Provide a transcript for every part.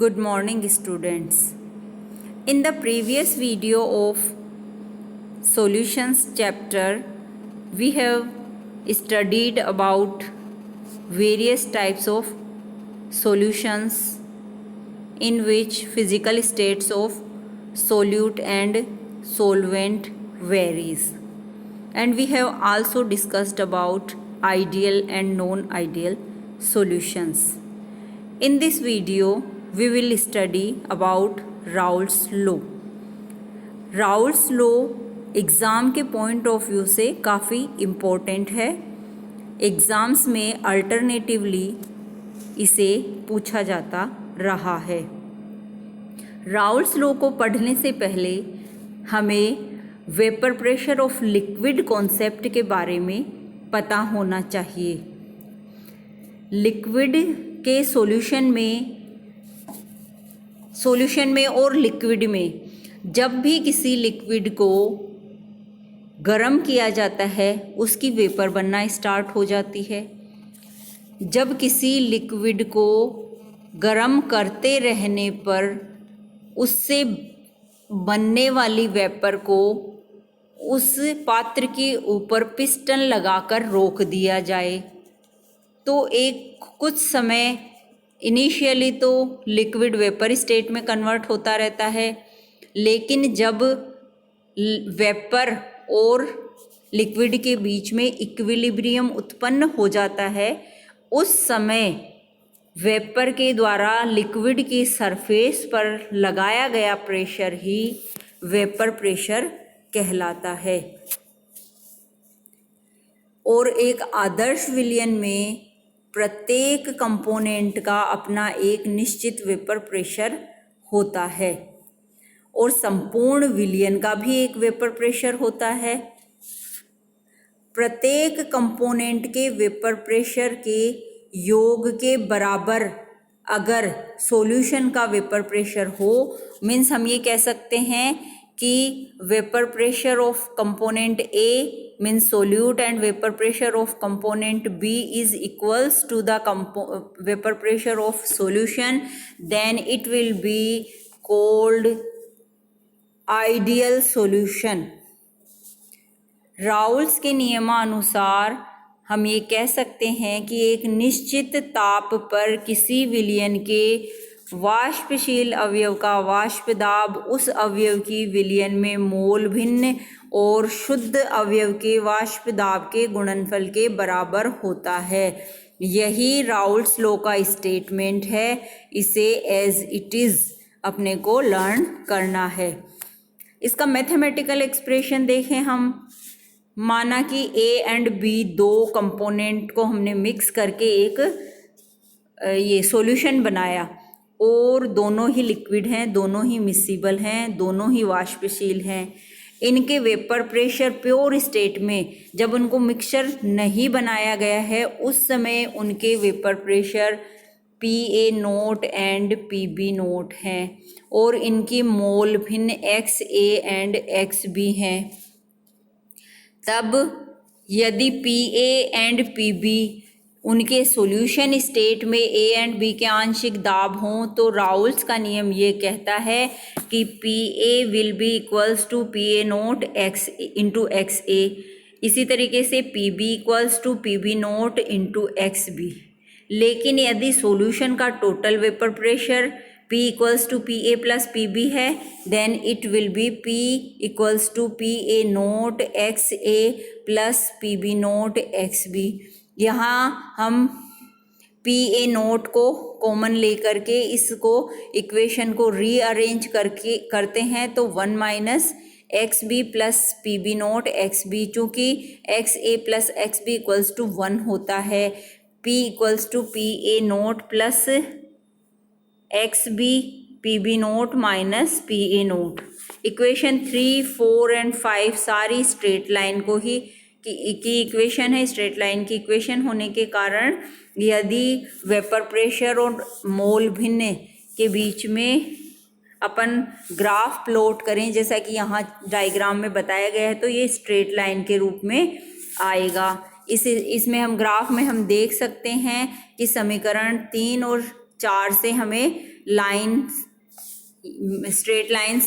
Good morning, students. In the previous video of solutions chapter, we have studied about various types of solutions in which physical states of solute and solvent varies. And we have also discussed about ideal and non-ideal solutions. In this video, we will study about Raoult's law. Raoult's law exam के point of view से काफ़ी important है। Exams में alternatively इसे पूछा जाता रहा है। राउल्ट्स लॉ को पढ़ने से पहले हमें vapour pressure of liquid concept के बारे में पता होना चाहिए। लिक्विड के सॉल्यूशन में और लिक्विड में जब भी किसी लिक्विड को गर्म किया जाता है उसकी वेपर बनना स्टार्ट हो जाती है। जब किसी लिक्विड को गर्म करते रहने पर उससे बनने वाली वेपर को उस पात्र के ऊपर पिस्टन लगाकर रोक दिया जाए तो एक कुछ समय इनिशियली तो लिक्विड वेपर स्टेट में कन्वर्ट होता रहता है, लेकिन जब वेपर और लिक्विड के बीच में इक्विलिब्रियम उत्पन्न हो जाता है उस समय वेपर के द्वारा लिक्विड की सरफेस पर लगाया गया प्रेशर ही वेपर प्रेशर कहलाता है। और एक आदर्श विलयन में प्रत्येक कंपोनेंट का अपना एक निश्चित वेपर प्रेशर होता है और संपूर्ण विलयन का भी एक वेपर प्रेशर होता है। प्रत्येक कंपोनेंट के वेपर प्रेशर के योग के बराबर अगर सॉल्यूशन का वेपर प्रेशर हो, मीन्स हम ये कह सकते हैं कि vapour pressure of component A means solute and vapor pressure of component B is equals to the vapor pressure of solution, then it will be called ideal solution. Raoul's के नियमानुसार हम ये कह सकते हैं कि एक निश्चित ताप पर किसी विलयन के वाष्पशील अवयव का वाष्प दाब उस अवयव की विलयन में मोल भिन्न और शुद्ध अवयव के वाष्प दाब के गुणनफल के बराबर होता है। यही राउल्ट्स लॉ का स्टेटमेंट है। इसे एज इट इज़ अपने को लर्न करना है। इसका मैथमेटिकल एक्सप्रेशन देखें हम। माना कि ए एंड बी दो कंपोनेंट को हमने मिक्स करके एक ये सॉल्यूशन बनाया और दोनों ही लिक्विड हैं, दोनों ही मिसिबल हैं, दोनों ही वाष्पशील हैं। इनके वेपर प्रेशर प्योर स्टेट में जब उनको मिक्सचर नहीं बनाया गया है उस समय उनके vapour pressure PA0 and PB0 हैं और इनकी मोल भिन्न XA एंड XB हैं। तब यदि PA एंड PB उनके सॉल्यूशन स्टेट में A एंड B के आंशिक दाब हों तो राउल्स का नियम ये कहता है कि PA will be equals to PA0 X into XA। इसी तरीके से PB equals to PB0 into XB। लेकिन यदि सॉल्यूशन का total vapour pressure P equals to PA plus PB है then it will be P equals to PA0 XA plus PB0 XB। यहाँ हम PA0 को कॉमन लेकर के इसको इक्वेशन को रीअरेंज करते हैं तो 1 minus XB plus PB0 XB, चूँकि XA plus XB equals to 1 होता है। P equals to PA0 plus XB PB0 minus PA0। Equation 3, 4 and 5 सारी स्ट्रेट लाइन को ही की इक्वेशन है। स्ट्रेट लाइन की इक्वेशन होने के कारण यदि वेपर प्रेशर और मोल भिन्न के बीच में अपन ग्राफ प्लॉट करें जैसा कि यहाँ डायग्राम में बताया गया है तो ये स्ट्रेट लाइन के रूप में आएगा। इसमें हम ग्राफ में हम देख सकते हैं कि समीकरण 3 और 4 से हमें लाइंस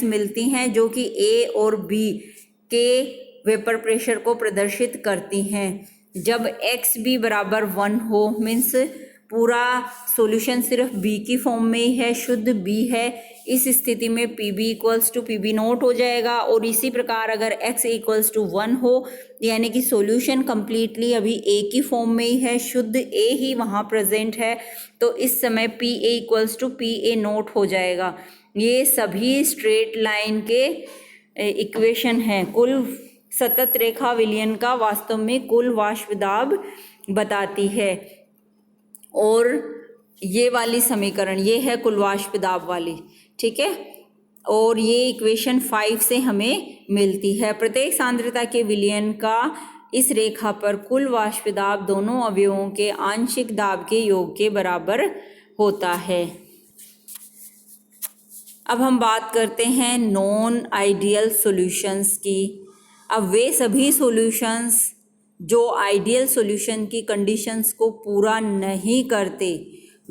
मिलती हैं जो कि ए और बी के वेपर प्रेशर को प्रदर्शित करती हैं। जब एक्स बी बराबर 1 हो मीन्स पूरा सॉल्यूशन सिर्फ बी की फॉर्म में ही है, शुद्ध बी है, इस स्थिति में P B equals to P B naught हो जाएगा। और इसी प्रकार अगर एक्स इक्वल्स टू 1 हो यानी कि सॉल्यूशन कंप्लीटली अभी ए की फॉर्म में ही है, शुद्ध ए ही वहाँ प्रेजेंट है, तो इस समय P A equals to P A naught हो जाएगा। ये सभी स्ट्रेट लाइन के इक्वेशन हैं। कुल सतत रेखा विलयन का वास्तव में कुल वाष्प दाब बताती है। और ये वाली समीकरण ये है कुल वाष्प दाब वाली, ठीक है। और ये इक्वेशन 5 से हमें मिलती है। प्रत्येक सांद्रता के विलयन का इस रेखा पर कुल वाष्प दाब दोनों अवयवों के आंशिक दाब के योग के बराबर होता है। अब हम बात करते हैं नॉन आइडियल सॉल्यूशंस की। अब वे सभी सॉल्यूशंस जो आइडियल सॉल्यूशन की कंडीशंस को पूरा नहीं करते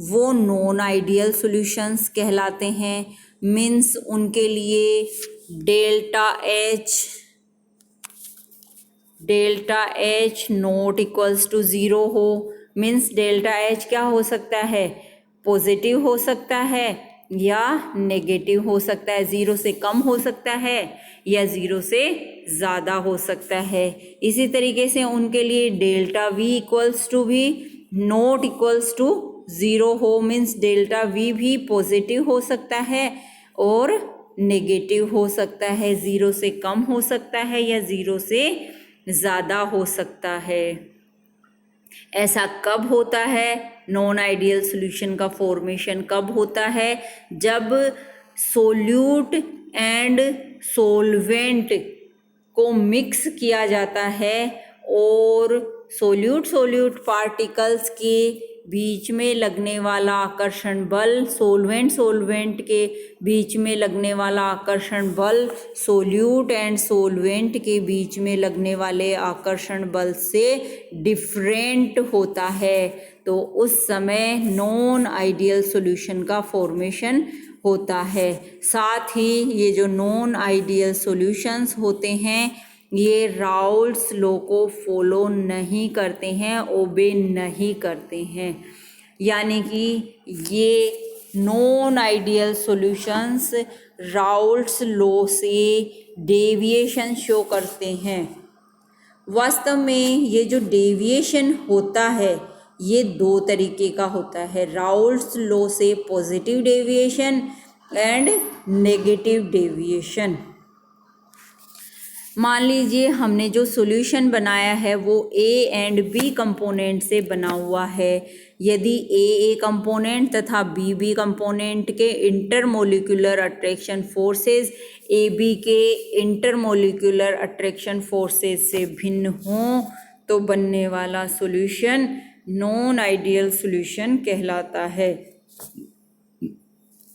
वो नॉन आइडियल सॉल्यूशंस कहलाते हैं। मीन्स उनके लिए delta H not equals to 0 हो। मीन्स डेल्टा एच क्या हो सकता है, पॉजिटिव हो सकता है या नेगेटिव हो सकता है, 0 से कम हो सकता है या 0 से ज़्यादा हो सकता है। इसी तरीके से उनके लिए डेल्टा वी इक्वल्स टू भी नॉट इक्वल्स टू 0 हो। मीन्स डेल्टा वी भी पॉजिटिव हो सकता है और नेगेटिव हो सकता है, 0 से कम हो सकता है या 0 से ज़्यादा हो सकता है। ऐसा कब होता है, नॉन आइडियल सॉल्यूशन का फॉर्मेशन कब होता है, जब सोल्यूट एंड सोलवेंट को मिक्स किया जाता है और सोल्यूट पार्टिकल्स के बीच में लगने वाला आकर्षण बल, सोलवेंट के बीच में लगने वाला आकर्षण बल सोल्यूट एंड सोलवेंट के बीच में लगने वाले आकर्षण बल से डिफरेंट होता है, तो उस समय नॉन आइडियल सॉल्यूशन का फॉर्मेशन होता है। साथ ही ये जो नॉन आइडियल सॉल्यूशंस होते हैं ये राउल्ट्स लॉ को फॉलो नहीं करते हैं, ओबे नहीं करते हैं, यानी कि ये non ideal solutions Raoult's law से डेविएशन शो करते हैं। वास्तव में ये जो डेविएशन होता है ये 2 तरीके का होता है, राउल्ट्स लॉ से positive deviation and negative deviation. मान लीजिए हमने जो सॉल्यूशन बनाया है वो ए एंड बी कंपोनेंट से बना हुआ है। यदि ए कंपोनेंट तथा बी कंपोनेंट के intermolecular attraction forces A B के इंटरमोलिकुलर अट्रैक्शन फोर्सेस से भिन्न हों तो बनने वाला सॉल्यूशन नॉन आइडियल सॉल्यूशन कहलाता है।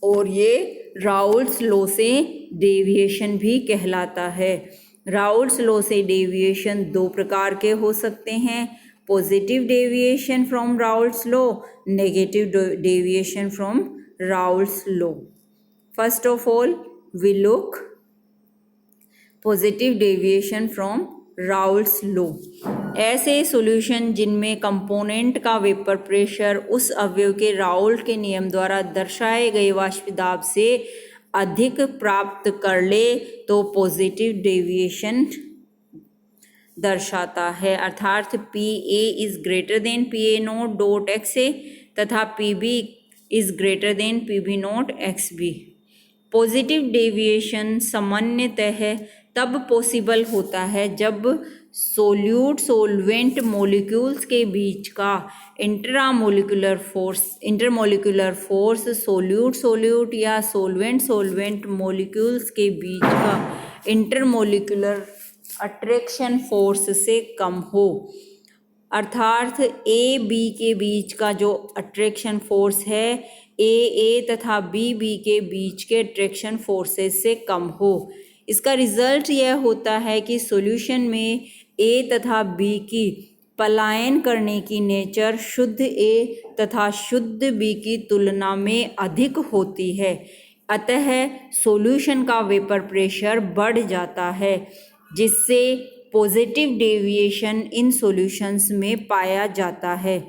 और ये राउल्ट्स लॉ से डेविएशन भी कहलाता है। राउल्ट्स लॉ से डेविएशन 2 प्रकार के हो सकते हैं, positive deviation from Raoult's law, negative deviation from Raoult's law. First of all we look positive deviation from Raoult's law. ऐसे सॉल्यूशन जिनमें कंपोनेंट का वेपर प्रेशर उस अवयव के राउल्ट के नियम द्वारा दर्शाए गए वाष्प दाब से अधिक प्राप्त कर ले तो पॉजिटिव डेविएशन दर्शाता है। अर्थात P A is greater than P A not dot X A तथा P B is greater than P B not X B. Positive deviation सामान्यतः तब पॉसिबल होता है जब सोल्यूट सोलवेंट मॉलिक्यूल्स के बीच का इंटरमोलिकुलर फोर्स सोल्यूट या सोलवेंट मॉलिक्यूल्स के बीच का इंटरमोलिकुलर अट्रैक्शन फोर्स से कम हो। अर्थात ए बी के बीच का जो अट्रैक्शन फोर्स है ए तथा बी के बीच के अट्रैक्शन फोर्सेस से कम हो। इसका रिजल्ट यह होता है कि सॉल्यूशन में ए तथा बी की पलायन करने की नेचर शुद्ध ए तथा शुद्ध बी की तुलना में अधिक होती है, अतः सॉल्यूशन का वेपर प्रेशर बढ़ जाता है, जिससे पॉजिटिव डेविएशन इन सॉल्यूशंस में पाया जाता है।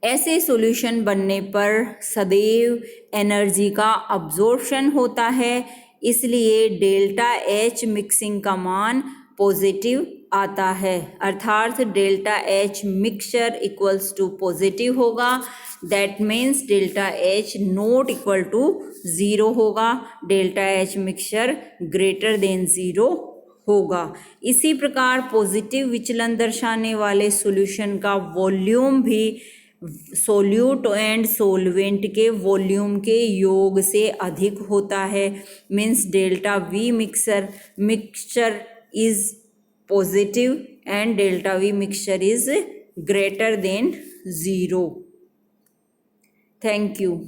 ऐसे सॉल्यूशन बनने पर सदैव एनर्जी का अब्जॉर्प्शन होता है, इसलिए डेल्टा एच मिक्सिंग का मान पॉजिटिव आता है, अर्थात delta H mixture equals to positive होगा। That means delta H not equal to 0 होगा, delta H mixture greater than 0 होगा। इसी प्रकार पॉजिटिव विचलन दर्शाने वाले सॉल्यूशन का वॉल्यूम भी सोल्यूट एंड सोलवेंट के वॉल्यूम के योग से अधिक होता है। Means delta we mixture is positive and delta we mixture is greater than 0। Thank you.